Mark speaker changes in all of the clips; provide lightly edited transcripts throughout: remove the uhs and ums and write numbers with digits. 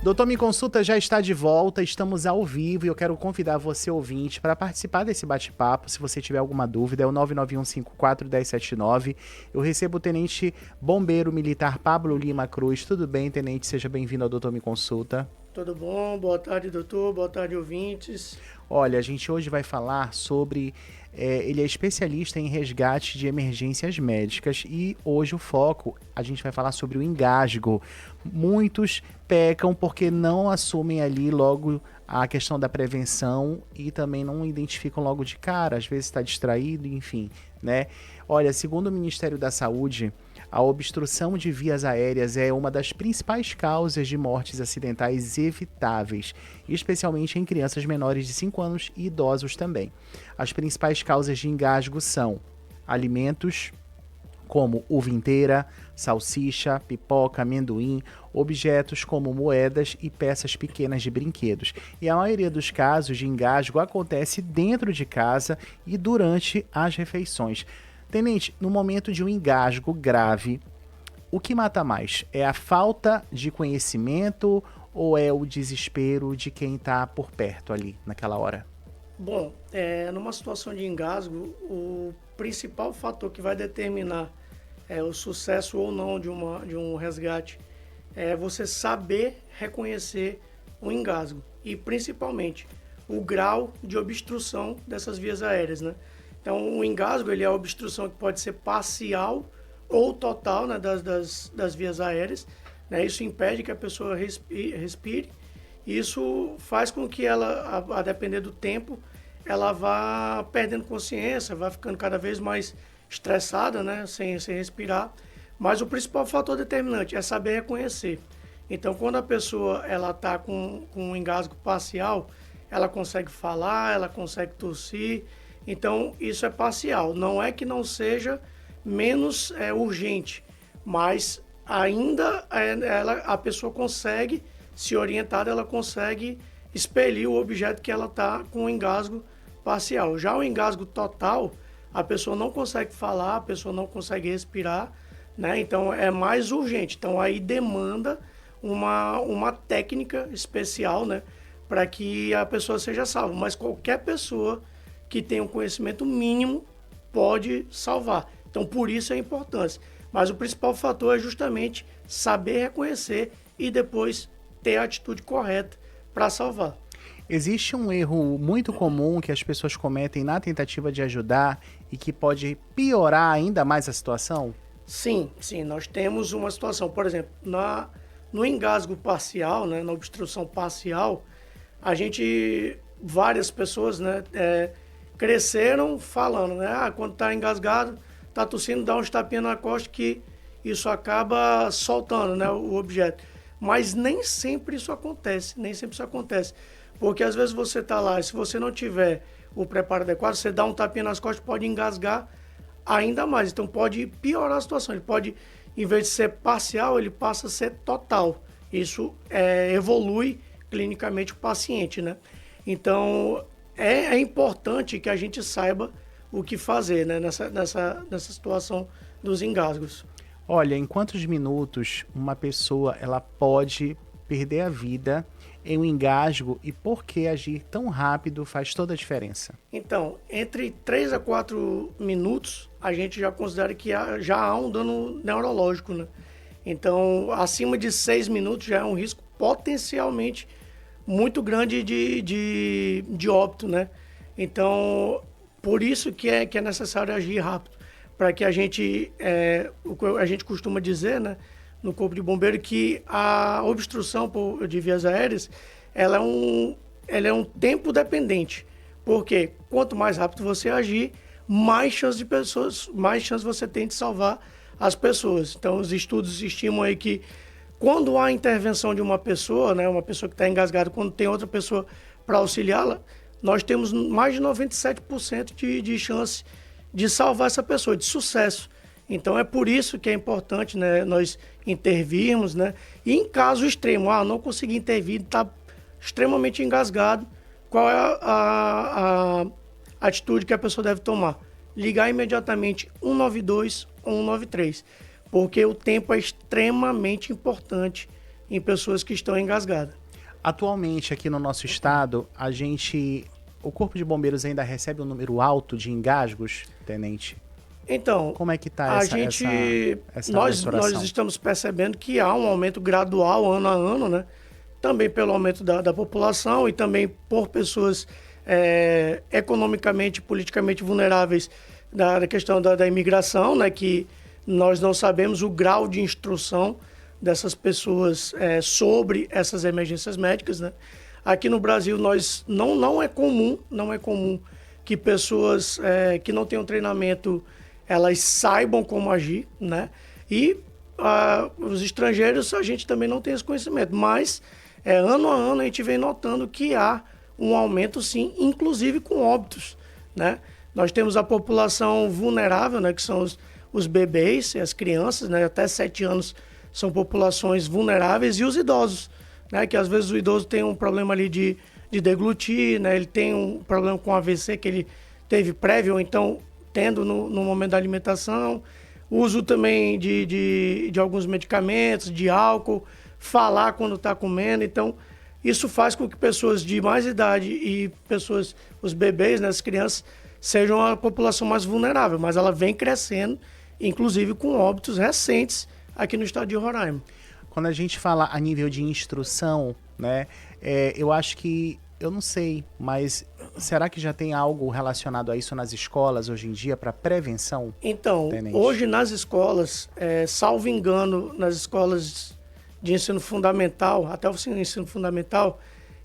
Speaker 1: Doutor Me Consulta já está de volta, estamos ao vivo e eu quero convidar você, ouvinte, para participar desse bate-papo. Se você tiver alguma dúvida, é o 991541079. Eu recebo o Tenente Bombeiro Militar Pablo Lima Cruz. Tudo bem, Tenente? Seja bem-vindo ao Doutor Me Consulta.
Speaker 2: Tudo bom? Boa tarde, doutor. Boa tarde, ouvintes.
Speaker 1: Olha, a gente hoje vai falar sobre... ele é especialista em resgate de emergências médicas e hoje o foco, a gente vai falar sobre o engasgo. Muitos pecam porque não assumem ali logo a questão da prevenção e também não identificam logo de cara, às vezes está distraído, enfim, né? Olha, segundo o Ministério da Saúde, a obstrução de vias aéreas é uma das principais causas de mortes acidentais evitáveis, especialmente em crianças menores de 5 anos e idosos também. As principais causas de engasgo são alimentos como uva inteira, salsicha, pipoca, amendoim, objetos como moedas e peças pequenas de brinquedos. E a maioria dos casos de engasgo acontece dentro de casa e durante as refeições. Tenente, no momento de um engasgo grave, o que mata mais? É a falta de conhecimento ou é o desespero de quem está por perto ali, naquela hora?
Speaker 2: Bom, numa situação de engasgo, o principal fator que vai determinar o sucesso ou não de um resgate é você saber reconhecer o engasgo e, principalmente, o grau de obstrução dessas vias aéreas, né? Então, o engasgo ele é a obstrução que pode ser parcial ou total, né, das vias aéreas, né? Isso impede que a pessoa respire. Isso faz com que ela, a depender do tempo, ela vá perdendo consciência, vá ficando cada vez mais estressada, né, sem respirar. Mas o principal fator determinante é saber reconhecer. Então, quando a pessoa ela está com um engasgo parcial, ela consegue falar, ela consegue tossir. Então, isso é parcial. Não é que não seja menos urgente, mas ainda a pessoa consegue, se orientada, ela consegue expelir o objeto que ela está com o engasgo parcial. Já o engasgo total, a pessoa não consegue falar, a pessoa não consegue respirar, né? Então, é mais urgente. Então, aí demanda uma técnica especial, né, para que a pessoa seja salva. Mas qualquer pessoa que tem um conhecimento mínimo pode salvar. Então, por isso a importância. Mas o principal fator é justamente saber reconhecer e depois ter a atitude correta para salvar.
Speaker 1: Existe um erro muito comum que as pessoas cometem na tentativa de ajudar e que pode piorar ainda mais a situação?
Speaker 2: Sim, nós temos uma situação, por exemplo, no engasgo parcial, né, na obstrução parcial, várias pessoas, né, cresceram falando, né? Quando está engasgado, está tossindo, dá uns tapinhas na costa que isso acaba soltando, né, o objeto. Mas nem sempre isso acontece, Porque às vezes você está lá e se você não tiver o preparo adequado, você dá um tapinha nas costas, pode engasgar ainda mais. Então pode piorar a situação, ele pode, em vez de ser parcial, ele passa a ser total. Isso evolui clinicamente o paciente, né? Então, é importante que a gente saiba o que fazer, né, nessa situação dos engasgos.
Speaker 1: Olha, em quantos minutos uma pessoa ela pode perder a vida em um engasgo e por que agir tão rápido faz toda a diferença?
Speaker 2: Então, entre 3 a 4 minutos, a gente já considera que já há um dano neurológico, né? Então, acima de 6 minutos já é um risco potencialmente muito grande de óbito, né? Então, por isso que é necessário agir rápido, para que o que a gente costuma dizer, né, no Corpo de Bombeiro, que a obstrução de vias aéreas, ela é um tempo dependente, porque quanto mais rápido você agir, mais chance você tem de salvar as pessoas. Então, os estudos estimam aí que quando há intervenção de uma pessoa, né, uma pessoa que está engasgada, quando tem outra pessoa para auxiliá-la, nós temos mais de 97% de chance de salvar essa pessoa, de sucesso. Então é por isso que é importante, né, nós intervirmos, né? E em caso extremo, não consegui intervir, está extremamente engasgado, qual é a atitude que a pessoa deve tomar? Ligar imediatamente 192 ou 193, porque o tempo é extremamente importante em pessoas que estão engasgadas.
Speaker 1: Atualmente, aqui no nosso estado, o Corpo de Bombeiros ainda recebe um número alto de engasgos, tenente?
Speaker 2: Então,
Speaker 1: Como é que está essa
Speaker 2: nós
Speaker 1: mensuração?
Speaker 2: estamos percebendo que há um aumento gradual ano a ano, né? Também pelo aumento da população e também por pessoas economicamente e politicamente vulneráveis da questão da imigração, né? Que nós não sabemos o grau de instrução dessas pessoas sobre essas emergências médicas, né? Aqui no Brasil não é comum que pessoas que não tenham treinamento elas saibam como agir, né? E os estrangeiros a gente também não tem esse conhecimento, mas ano a ano a gente vem notando que há um aumento sim, inclusive com óbitos, né? Nós temos a população vulnerável, né? Que são os bebês e as crianças, né? Até 7 anos são populações vulneráveis, e os idosos, né? Que às vezes o idoso tem um problema ali de deglutir, né? Ele tem um problema com AVC que ele teve prévio, ou então tendo no momento da alimentação, uso também de alguns medicamentos, de álcool, falar quando está comendo. Então, isso faz com que pessoas de mais idade e os bebês, né, as crianças, sejam a população mais vulnerável, mas ela vem crescendo, inclusive com óbitos recentes aqui no estado de Roraima.
Speaker 1: Quando a gente fala a nível de instrução, né, eu acho que, eu não sei, mas será que já tem algo relacionado a isso nas escolas hoje em dia para prevenção?
Speaker 2: Então,
Speaker 1: tenente?
Speaker 2: Hoje nas escolas, salvo engano, nas escolas de ensino fundamental, até o ensino fundamental,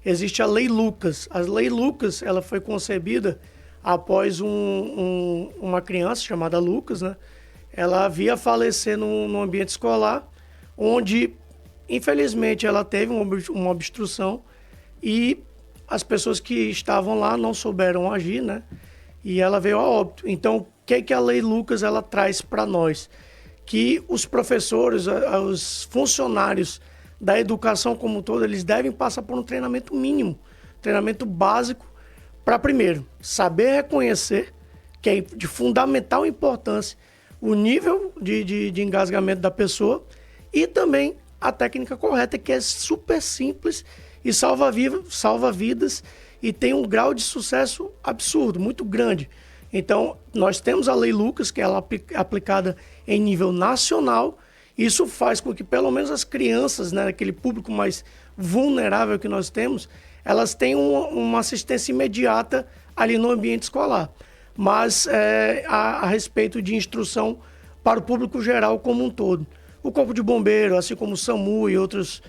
Speaker 2: existe a Lei Lucas. A Lei Lucas, ela foi concebida após uma criança chamada Lucas, né? Ela havia falecer no ambiente escolar, onde, infelizmente, ela teve uma obstrução e as pessoas que estavam lá não souberam agir, né? E ela veio a óbito. Então, o que a Lei Lucas ela traz para nós? Que os professores, os funcionários da educação como um todo, eles devem passar por um treinamento mínimo, treinamento básico, para primeiro, saber reconhecer, que é de fundamental importância, o nível de engasgamento da pessoa, e também a técnica correta, que é super simples e salva vidas e tem um grau de sucesso absurdo, muito grande. Então, nós temos a Lei Lucas, que ela é aplicada em nível nacional. Isso faz com que, pelo menos as crianças, né, aquele público mais vulnerável que nós temos, elas tenham uma assistência imediata ali no ambiente escolar. Mas a respeito de instrução para o público geral como um todo. O Corpo de Bombeiro, assim como o SAMU e outros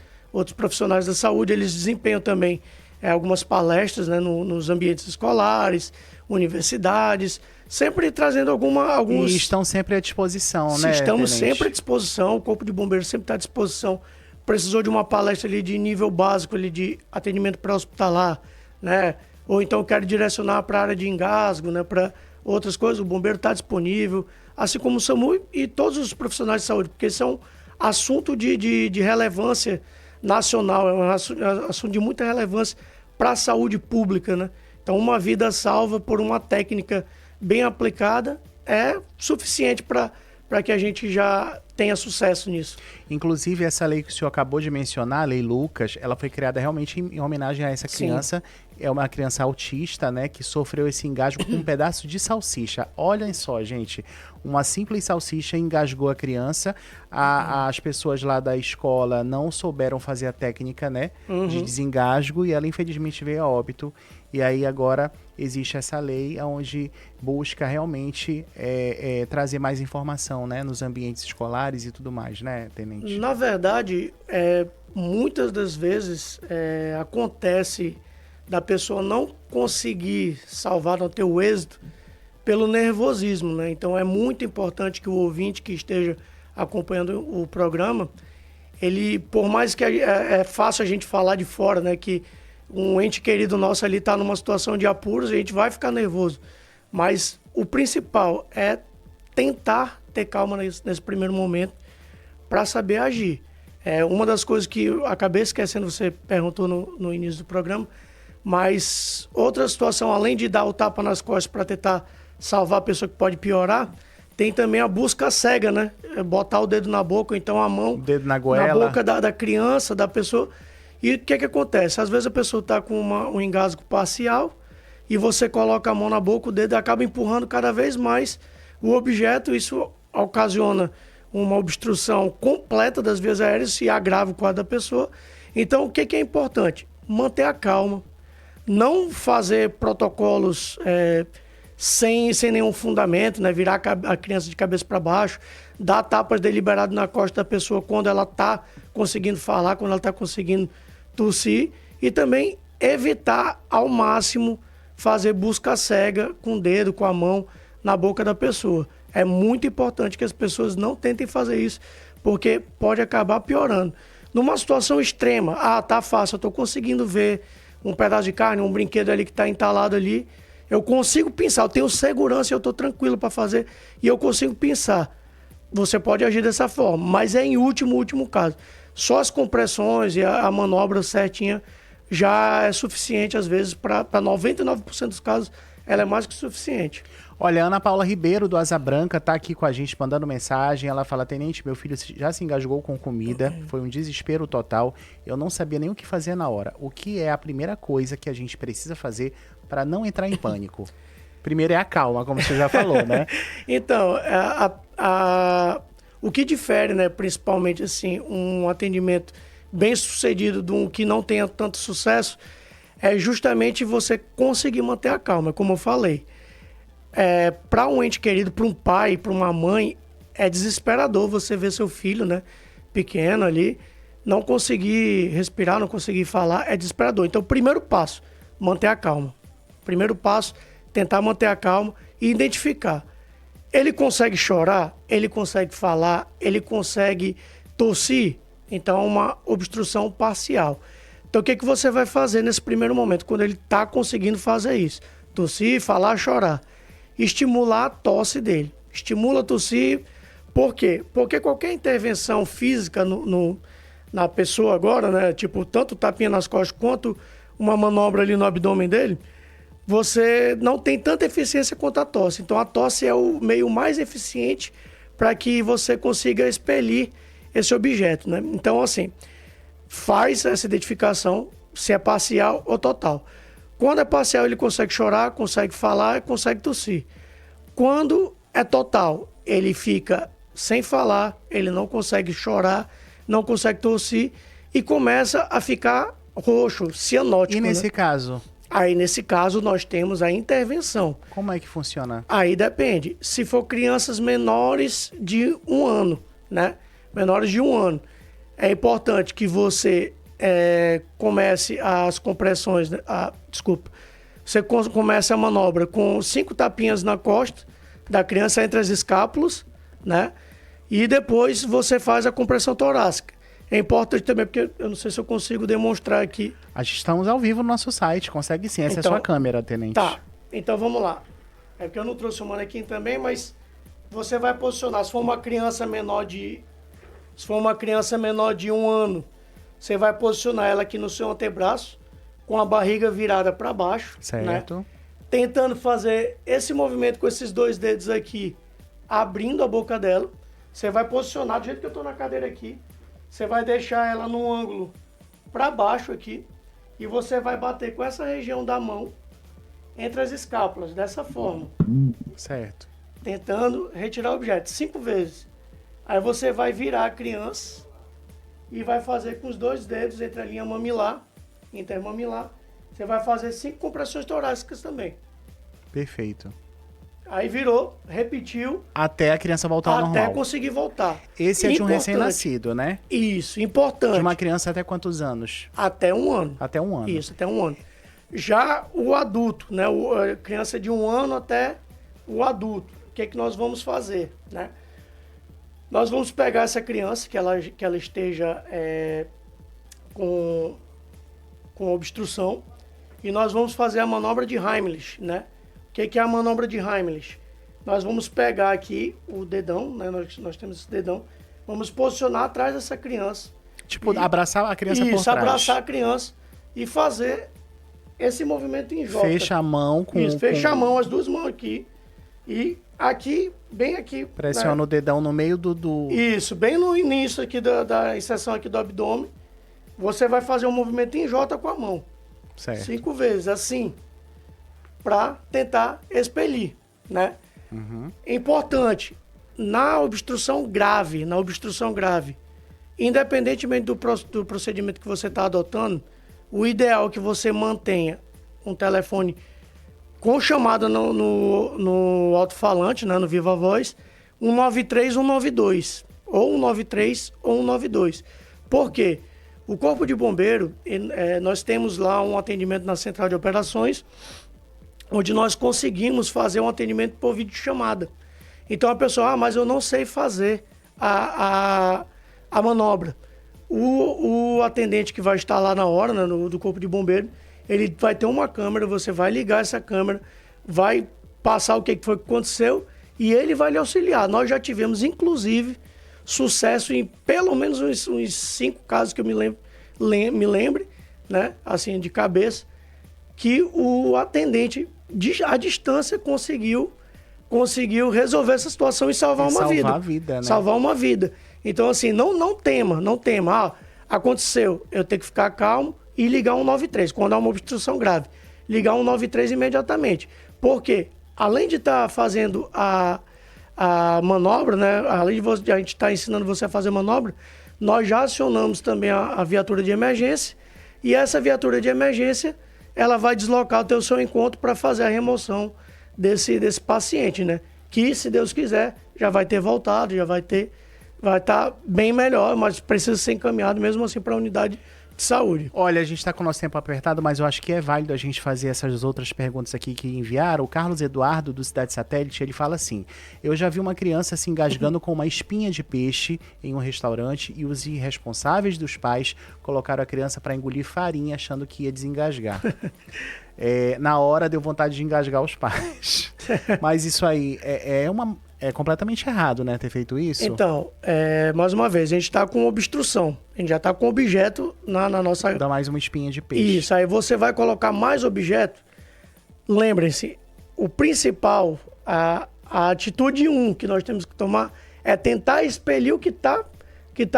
Speaker 2: profissionais da saúde, eles desempenham também algumas palestras, né, nos ambientes escolares, universidades, sempre trazendo alguns...
Speaker 1: E estão sempre à disposição, né,
Speaker 2: Estamos
Speaker 1: tenente?
Speaker 2: sempre à disposição, o Corpo de Bombeiros sempre está à disposição. Precisou de uma palestra ali de nível básico, ali de atendimento pré-hospitalar, né? Ou então quero direcionar para a área de engasgo, né, para outras coisas, o bombeiro está disponível, assim como o SAMU e todos os profissionais de saúde, porque são assunto de relevância nacional, é um assunto de muita relevância para a saúde pública, né? Então, uma vida salva por uma técnica bem aplicada é suficiente para que a gente já tenha sucesso nisso.
Speaker 1: Inclusive, essa lei que o senhor acabou de mencionar, a Lei Lucas, ela foi criada realmente em homenagem a essa criança. Sim. É uma criança autista, né, que sofreu esse engasgo com um pedaço de salsicha. Olhem só, gente, uma simples salsicha engasgou a criança. As pessoas lá da escola não souberam fazer a técnica, né, de desengasgo, e ela infelizmente veio a óbito. E aí agora existe essa lei onde busca realmente trazer mais informação, né, nos ambientes escolares e tudo mais, né, tenente?
Speaker 2: Na verdade, muitas das vezes acontece da pessoa não conseguir salvar, não ter o êxito pelo nervosismo, né? Então é muito importante que o ouvinte que esteja acompanhando o programa, ele, por mais que é fácil a gente falar de fora, né, que um ente querido nosso ali está numa situação de apuros, a gente vai ficar nervoso. Mas o principal é tentar ter calma nesse primeiro momento para saber agir. Uma das coisas que eu acabei esquecendo, você perguntou no início do programa, mas outra situação, além de dar o tapa nas costas para tentar salvar a pessoa que pode piorar, Tem também a busca cega, né? Botar o dedo na boca, ou então a mão
Speaker 1: O dedo na goela.
Speaker 2: na boca da criança, da pessoa. E o que acontece? Às vezes a pessoa está com um engasgo parcial e você coloca a mão na boca, o dedo acaba empurrando cada vez mais o objeto. Isso ocasiona uma obstrução completa das vias aéreas e agrava o quadro da pessoa. Então, o que é importante? Manter a calma, não fazer protocolos sem nenhum fundamento, né? Virar a criança de cabeça para baixo, dar tapas deliberadas na costa da pessoa quando ela está conseguindo falar, quando ela está conseguindo tossir, e também evitar ao máximo fazer busca cega com o dedo, com a mão na boca da pessoa. É muito importante que as pessoas não tentem fazer isso, porque pode acabar piorando. Numa situação extrema, tá fácil, eu estou conseguindo ver um pedaço de carne, um brinquedo ali que está entalado ali, eu consigo pensar, eu tenho segurança, eu estou tranquilo para fazer e eu consigo pensar. Você pode agir dessa forma, mas é em último caso. Só as compressões e a manobra certinha já é suficiente, às vezes, para 99% dos casos, ela é mais que suficiente.
Speaker 1: Olha, a Ana Paula Ribeiro, do Asa Branca, tá aqui com a gente, mandando mensagem. Ela fala: Tenente, meu filho já se engasgou com comida, foi um desespero total. Eu não sabia nem o que fazer na hora. O que é a primeira coisa que a gente precisa fazer para não entrar em pânico? Primeiro é a calma, como você já falou, né?
Speaker 2: Então, o que difere, né, principalmente assim, um atendimento bem sucedido de um que não tenha tanto sucesso, é justamente você conseguir manter a calma, como eu falei. Para um ente querido, para um pai, para uma mãe, é desesperador você ver seu filho, né, pequeno ali, não conseguir respirar, não conseguir falar, é desesperador. Então, o primeiro passo, manter a calma. Primeiro passo, tentar manter a calma e identificar. Ele consegue chorar, ele consegue falar, ele consegue tossir, então é uma obstrução parcial. Então, o que você vai fazer nesse primeiro momento, quando ele está conseguindo fazer isso? Tossir, falar, chorar. Estimular a tosse dele. Estimula a tossir. Por quê? Porque qualquer intervenção física na pessoa agora, né? Tipo, tanto tapinha nas costas quanto uma manobra ali no abdômen dele, você não tem tanta eficiência quanto a tosse. Então, a tosse é o meio mais eficiente para que você consiga expelir esse objeto, né? Então, assim, faz essa identificação se é parcial ou total. Quando é parcial, ele consegue chorar, consegue falar, consegue tossir. Quando é total, ele fica sem falar, ele não consegue chorar, não consegue tossir e começa a ficar roxo, cianótico.
Speaker 1: E nesse
Speaker 2: né?
Speaker 1: caso?
Speaker 2: Aí, nesse caso, nós temos a intervenção.
Speaker 1: Como é que funciona?
Speaker 2: Aí depende. Se for crianças menores de 1 ano, né? Menores de 1 ano, é importante que você comece as compressões, né? Você comece a manobra com 5 tapinhas na costa da criança entre as escápulas, né? E depois você faz a compressão torácica. É importante também, porque eu não sei se eu consigo demonstrar aqui.
Speaker 1: Estamos ao vivo no nosso site, consegue sim. Essa é a sua câmera, tenente.
Speaker 2: Tá, então vamos lá. É porque eu não trouxe o manequim também, mas você vai posicionar. Se for uma criança menor de 1 ano, você vai posicionar ela aqui no seu antebraço, com a barriga virada para baixo.
Speaker 1: Certo.
Speaker 2: Né? Tentando fazer esse movimento com esses 2 dedos aqui, abrindo a boca dela. Você vai posicionar do jeito que eu estou na cadeira aqui. Você vai deixar ela num ângulo para baixo aqui. E você vai bater com essa região da mão entre as escápulas, dessa forma.
Speaker 1: Certo.
Speaker 2: Tentando retirar o objeto 5 vezes. Aí você vai virar a criança e vai fazer com os 2 dedos entre a linha mamilar, intermamilar. Você vai fazer 5 compressões torácicas também.
Speaker 1: Perfeito.
Speaker 2: Aí virou, repetiu.
Speaker 1: Até a criança voltar ao normal.
Speaker 2: Até conseguir voltar.
Speaker 1: Esse é de um recém-nascido, né?
Speaker 2: Isso, importante.
Speaker 1: De uma criança até quantos anos?
Speaker 2: Até 1 ano.
Speaker 1: Até 1 ano.
Speaker 2: Isso, até 1 ano. Já o adulto, né? A criança de 1 ano até o adulto. O que é que nós vamos fazer, né? Nós vamos pegar essa criança, que ela esteja com obstrução, e nós vamos fazer a manobra de Heimlich, né? O que é a manobra de Heimlich? Nós vamos pegar aqui o dedão, né? Nós temos esse dedão, vamos posicionar atrás dessa criança.
Speaker 1: Tipo, abraçar a criança por trás.
Speaker 2: Isso, abraçar a criança e fazer esse movimento em volta.
Speaker 1: Fecha a mão com...
Speaker 2: Isso, fecha a mão, as 2 mãos aqui, e aqui, bem aqui.
Speaker 1: Pressiona, né, o dedão no meio do...
Speaker 2: Isso, bem no início aqui da inserção aqui do abdômen. Você vai fazer um movimento em J com a mão.
Speaker 1: Certo.
Speaker 2: 5 vezes, assim, para tentar expelir, né?
Speaker 1: Uhum.
Speaker 2: Importante, na obstrução grave, independentemente do procedimento que você está adotando, o ideal é que você mantenha um telefone com chamada no alto-falante, né, no Viva Voz, 193, 192, ou 193 ou 192. Por quê? O Corpo de Bombeiro, nós temos lá um atendimento na Central de Operações, onde nós conseguimos fazer um atendimento por videochamada. Então a pessoa, mas eu não sei fazer a manobra. O atendente que vai estar lá na hora, né, do Corpo de Bombeiro, ele vai ter uma câmera, você vai ligar essa câmera, vai passar o que foi que aconteceu e ele vai lhe auxiliar. Nós já tivemos, inclusive, sucesso em pelo menos uns 5 casos que eu me lembre, né, assim, de cabeça, que o atendente, à distância, conseguiu resolver essa situação e salvar uma vida.
Speaker 1: Salvar a vida, né?
Speaker 2: Salvar uma vida. Então, assim, não tema. Ah, aconteceu, eu tenho que ficar calmo e ligar 193, quando há uma obstrução grave. Ligar 193 imediatamente. Porque, além de estar fazendo a manobra, né? Além de a gente estar ensinando você a fazer manobra, nós já acionamos também a viatura de emergência. E essa viatura de emergência, ela vai deslocar até o seu encontro para fazer a remoção desse paciente, né? Que, se Deus quiser, já vai ter voltado, vai estar bem melhor, mas precisa ser encaminhado mesmo assim para a unidade de saúde.
Speaker 1: Olha, a gente está com o nosso tempo apertado, mas eu acho que é válido a gente fazer essas outras perguntas aqui que enviaram. O Carlos Eduardo, do Cidade Satélite, ele fala assim: eu já vi uma criança se engasgando com uma espinha de peixe em um restaurante e os irresponsáveis dos pais colocaram a criança para engolir farinha achando que ia desengasgar. Na hora deu vontade de engasgar os pais. Mas isso aí é completamente errado, né, ter feito isso?
Speaker 2: Então, mais uma vez, a gente está com obstrução. A gente já está com objeto na nossa...
Speaker 1: Dá mais uma espinha de peixe.
Speaker 2: Isso, aí você vai colocar mais objeto. Lembrem-se, o principal, a atitude 1 que nós temos que tomar é tentar expelir o que tá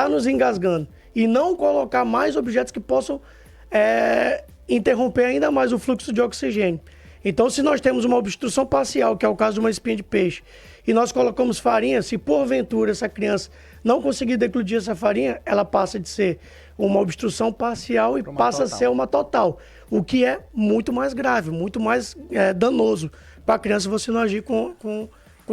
Speaker 2: nos engasgando. E não colocar mais objetos que possam interromper ainda mais o fluxo de oxigênio. Então, se nós temos uma obstrução parcial, que é o caso de uma espinha de peixe, e nós colocamos farinha, se porventura essa criança não conseguir deglutir essa farinha, ela passa de ser uma obstrução parcial e passa a ser uma total. O que é muito mais grave, muito mais danoso para a criança você não agir com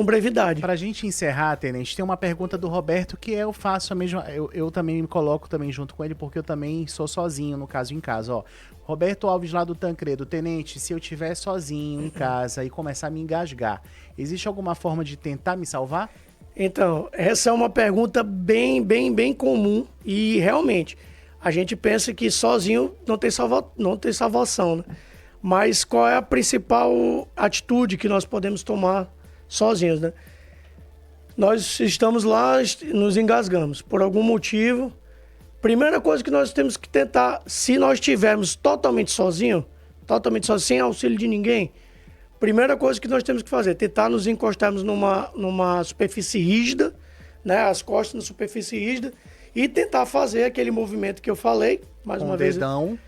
Speaker 2: brevidade.
Speaker 1: Para a gente encerrar, Tenente, tem uma pergunta do Roberto que eu faço a mesma... Eu também me coloco também junto com ele, porque eu também sou sozinho, no caso, em casa. Ó, Roberto Alves, lá do Tancredo. Tenente, se eu estiver sozinho em casa e começar a me engasgar, existe alguma forma de tentar me salvar?
Speaker 2: Então, essa é uma pergunta bem comum e realmente a gente pensa que sozinho não tem salvação, né? Mas qual é a principal atitude que nós podemos tomar sozinhos, né? Nós estamos lá, nos engasgamos por algum motivo. Primeira coisa que nós temos que tentar, se nós estivermos totalmente sozinhos, sem auxílio de ninguém, primeira coisa que nós temos que fazer, tentar nos encostarmos numa superfície rígida, né, as costas na superfície rígida, e tentar fazer aquele movimento que eu falei, mais uma vez.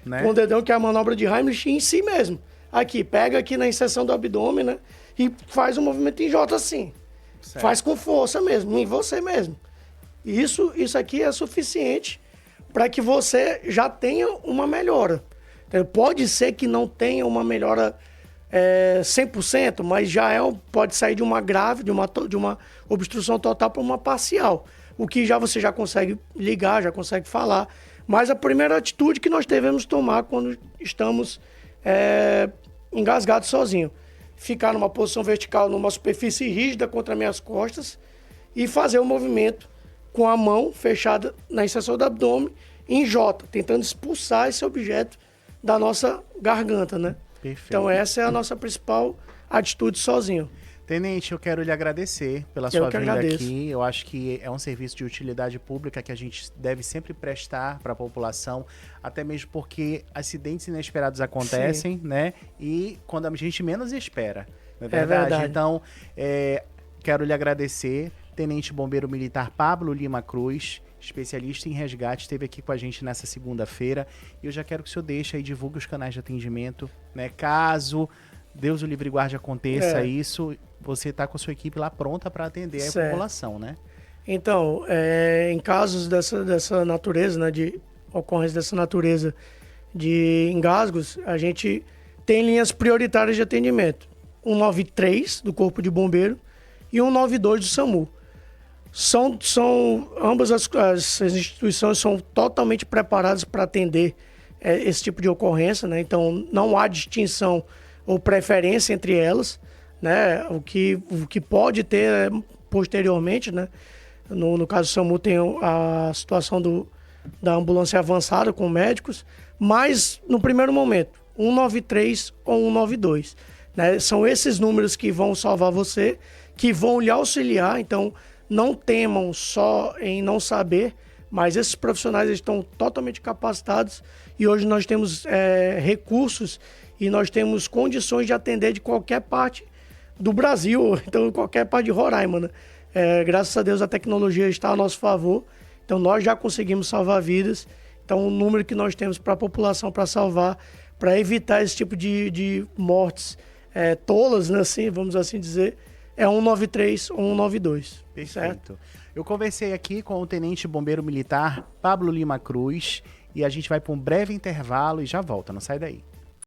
Speaker 1: Né?
Speaker 2: Com o dedão, que é a manobra de Heimlich em si mesmo. Aqui, pega aqui na inserção do abdômen, né, e faz um movimento em J assim. Certo. Faz com força mesmo, em você mesmo. Isso aqui é suficiente para que você já tenha uma melhora. Pode ser que não tenha uma melhora 100%, mas já pode sair de uma grave, de uma obstrução total para uma parcial. O que você já consegue ligar, já consegue falar. Mas a primeira atitude que nós devemos tomar quando estamos engasgados sozinhos, ficar numa posição vertical, numa superfície rígida contra minhas costas e fazer um movimento com a mão fechada na inserção do abdômen em J, tentando expulsar esse objeto da nossa garganta, né?
Speaker 1: Perfeito.
Speaker 2: Então essa é a nossa principal atitude sozinho.
Speaker 1: Tenente, eu quero lhe agradecer pela sua vinda aqui. Eu acho que é um serviço de utilidade pública que a gente deve sempre prestar para a população, até mesmo porque acidentes inesperados acontecem, né? E quando a gente menos espera, não é verdade?
Speaker 2: É verdade.
Speaker 1: Então, quero lhe agradecer, Tenente Bombeiro Militar Pablo Lima Cruz, especialista em resgate, esteve aqui com a gente nessa segunda-feira. E eu já quero que o senhor deixe aí, divulgue os canais de atendimento, né? Caso Deus o livre e guarde aconteça isso, você está com a sua equipe lá pronta para atender a população, né?
Speaker 2: Então, em casos dessa natureza, né, de ocorrência dessa natureza de engasgos, a gente tem linhas prioritárias de atendimento. 193 do Corpo de Bombeiro e 192 do SAMU. Ambas as instituições são totalmente preparadas para atender esse tipo de ocorrência, né? Então, não há distinção ou preferência entre elas, né? O que pode ter posteriormente, né? No caso do SAMU tem a situação da ambulância avançada com médicos, mas no primeiro momento, 193 ou 192. Né? São esses números que vão salvar você, que vão lhe auxiliar, então não temam só em não saber, mas esses profissionais estão totalmente capacitados e hoje nós temos recursos e nós temos condições de atender de qualquer parte do Brasil, então qualquer parte de Roraima, né? Graças a Deus a tecnologia está a nosso favor, então nós já conseguimos salvar vidas, então o número que nós temos para a população para salvar, para evitar esse tipo de mortes tolas, né, assim, vamos assim dizer, é 193 ou 192.
Speaker 1: Perfeito.
Speaker 2: Certo?
Speaker 1: Eu conversei aqui com o Tenente Bombeiro Militar Pablo Lima Cruz e a gente vai para um breve intervalo e já volta, não sai daí.